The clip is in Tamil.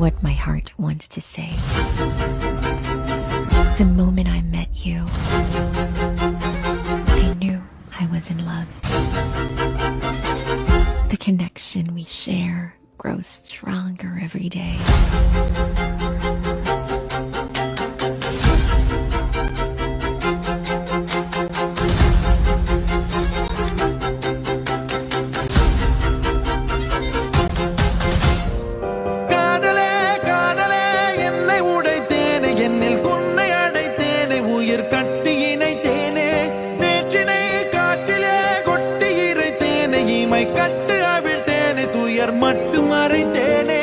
what my heart wants to say. The moment I met you, I knew I was in love. The connection we share grows stronger every day. காதலே காதலே என்னை உடைத்தேனே, என்னில் உன்னை அடைத்தேனே, உயிர் கட்டி இணைத்தேனே, நேற்றினை காற்றிலே கொட்டி இறைத்தேனே, இமை கட்டு அவிழ்த்தேனே, துயர் மட்டும் மறைத்தேனே.